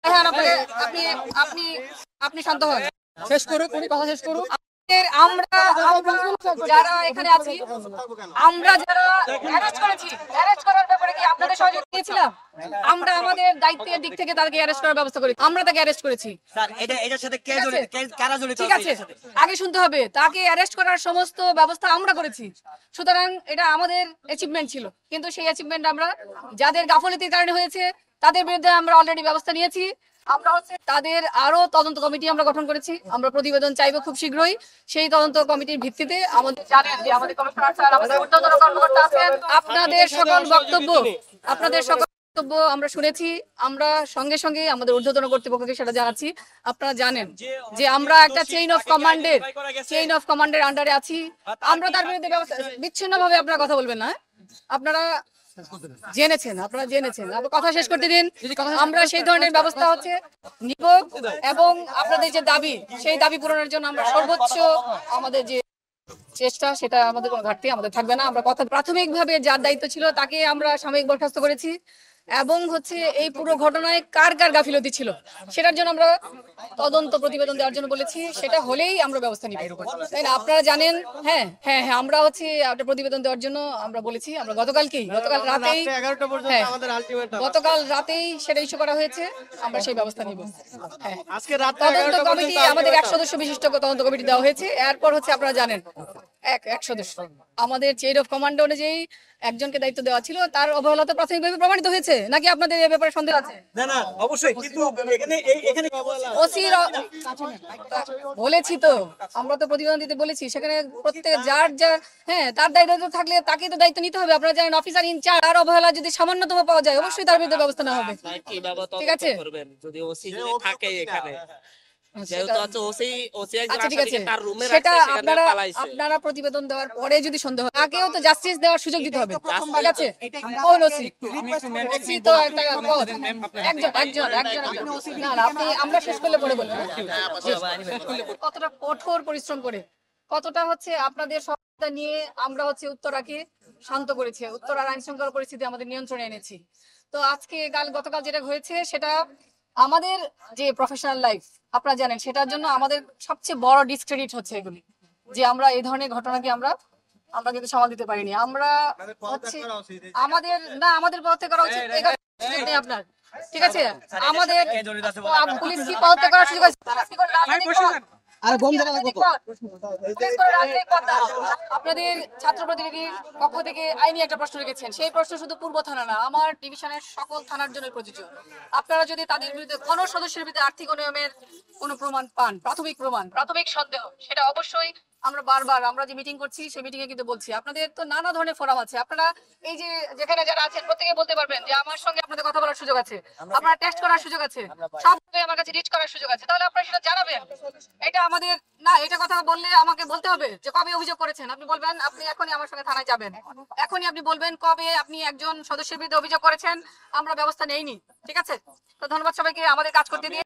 হ্যাঁ, আপনি আপনি আপনি শান্ত হন, শেষ করুন, উনি কথা শেষ করুন। আমরা যারা এখানে আছি, আমরা যারা অ্যারেস্ট করেছি, অ্যারেস্ট করার ব্যাপারে কি আপনাদের সহযোগিতা দিয়েছিলাম? আমরা আমাদের দায়িত্বের দিক থেকে তাদেরকে অ্যারেস্ট করার ব্যবস্থা করি, আমরা তাকে অ্যারেস্ট করেছি। স্যার এটার সাথে কে জড়িত, কারা জড়িত? ঠিক আছে, আগে শুনতে হবে, তাকে অ্যারেস্ট করার সমস্ত ব্যবস্থা আমরা করেছি। সুতরাং এটা আমাদের অ্যাচিভমেন্ট ছিল, কিন্তু সেই অ্যাচিভমেন্ট আমরা যাদের গাফলতির কারণে হয়েছে তাদের বিরুদ্ধে আমরা অলরেডি ব্যবস্থা নিয়েছি। আমরা হচ্ছে তাদের আরো তদন্ত কমিটি আমরা গঠন করেছি, আমরা প্রতিবেদন চাইবো খুব শীঘ্রই। সেই তদন্ত কমিটির ভিত্তিতে আমাদের জানেন যে আমাদের কমিশনার স্যার, আমাদের ঊর্ধ্বতন কর্মকর্তা আছেন, আপনাদের সকল বক্তব্য আমরা শুনেছি। আমরা সঙ্গে সঙ্গে আমাদের ঊর্ধ্বতন কর্তৃপক্ষকে সেটা জানাচ্ছি। আপনারা জানেন যে আমরা একটা চেইন অফ কমান্ডের আন্ডারে আছি। আমরা তার বিরুদ্ধে বিচ্ছিন্নভাবে আপনারা কথা বলবেন না, আপনারা জেনেছেন, কথা শেষ করতে দিন। আমরা সেই ধরনের ব্যবস্থা হচ্ছে নিব, এবং আপনাদের যে দাবি, সেই দাবি পূরণের জন্য আমরা সর্বোচ্চ আমাদের যে চেষ্টা, সেটা আমাদের কোনো ঘাটতি আমাদের থাকবে না। আমরা প্রাথমিকভাবে যার দায়িত্ব ছিল তাকে আমরা সাময়িক বরখাস্ত করেছি, এবং হচ্ছে এই পুরো ঘটনায় কার কার গাফিলতি ছিল সেটার জন্য আমরা তদন্ত প্রতিবেদন দেওয়ার জন্য বলেছি। সেটা হলেই আমরা ব্যবস্থা নিব, তাই না? আপনারা জানেন। হ্যাঁ হ্যাঁ হ্যাঁ, আমরা হচ্ছে একটা প্রতিবেদন দেওয়ার জন্য আমরা বলেছি। আমরা গতকাল রাতেই সেটা ইস্যু করা হয়েছে, আমরা সেই ব্যবস্থা নিব। হ্যাঁ, তদন্ত কমিটি আমাদের 1 সদস্য বিশিষ্ট তদন্ত কমিটি দেওয়া হয়েছে। এরপর হচ্ছে আপনারা জানেন এক সদস্য আমাদের চেইন অফ কমান্ড অনুযায়ী একজনকে দায়িত্ব দেওয়া ছিল, তার অবহেলা তো প্রাথমিকভাবে প্রমাণিত হয়েছে। নাকি আপনাদের এই ব্যাপারে সন্দেহ আছে? না না, অবশ্যই, কিন্তু এখানে ওসির বলেছি তো, আমরা তো প্রতিবেদন দিতে বলেছি, সেখানে প্রত্যেক যার হ্যাঁ, তার দায়িত্ব থাকলে তাকে তো দায়িত্ব নিতে হবে। আপনারা জানেন অফিসার ইনচার্জ, তার অবহেলা যদি সামান্যতম পাওয়া যায়, অবশ্যই তার বিরুদ্ধে ব্যবস্থা নেওয়া হবে। ঠিক আছে, যদি ওসি থাকে এখানে, আপনারা প্রতিবেদন দেওয়ার পরে যদি সন্দেহ হয়, তাকেও তো জাস্টিস দেওয়ার সুযোগ দিতে হবে। ঠিক আছে, আমরা শেষ করলে পরে বলবো কতটা কঠোর পরিশ্রম করে, কতটা হচ্ছে আপনাদের সহায়তা নিয়ে আমরা হচ্ছে উত্তরাকে শান্ত করেছি, উত্তরার আইন শৃঙ্খলা পরিস্থিতি আমাদের নিয়ন্ত্রণে এনেছি। তো আজকে গতকাল যেটা হয়েছে, সেটা আমাদের যে প্রফেশনাল লাইফ আপনারা জানেন, সেটার জন্য আমাদের সবচেয়ে বড় ডিসক্রেডিট হচ্ছে এগুলি, যে আমরা এই ধরনের ঘটনাকে আমরা কিন্তু সামাল দিতে পারিনি। আমরা হচ্ছে আমাদের পদত্যাগ করা উচিত আপনার। ঠিক আছে, আমাদের পুলিশ কি পদত্যাগ করার সুযোগ আছে? আপনাদের ছাত্র প্রতিনিধির পক্ষ থেকে আইনি একটা প্রশ্ন রেখেছেন, সেই প্রশ্ন শুধু পূর্ব থানা না, আমার ডিভিশনের সকল থানার জন্য প্রযোজ্য। আপনারা যদি তাদের বিরুদ্ধে কোন সদস্যের বিরুদ্ধে আর্থিক অনিয়মের কোনো প্রমাণ পান, প্রাথমিক সন্দেহ, সেটা অবশ্যই আমরা বারবার আমরা যে মিটিং করছি সেই মিটিং এ কিন্তু বলছি। আপনাদের তো নানা ধরনের ফোরাম আছে, আপনারা এই যে যেখানে যারা আছেন প্রত্যেকে বলতে পারবেন যে আমার সঙ্গে আপনাদের কথা বলার সুযোগ আছে, আপনারা টেস্ট করার সুযোগ আছে, সবভাবে আমার কাছে রিচ করার সুযোগ আছে। তাহলে আপনারা সেটা জানাবেন। এটা আমাদের না, এটা কথা বললে আমাকে বলতে হবে যে কবে অভিযোগ করেছেন। আপনি বলবেন, আপনি এখনই আমার সঙ্গে থানায় যাবেন, এখনই আপনি বলবেন কবে আপনি একজন সদস্যের বিরুদ্ধে অভিযোগ করেছেন, আমরা ব্যবস্থা নেইনি। ঠিক আছে, তো ধন্যবাদ সবাইকে আমাদের কাজ করতে দিয়ে।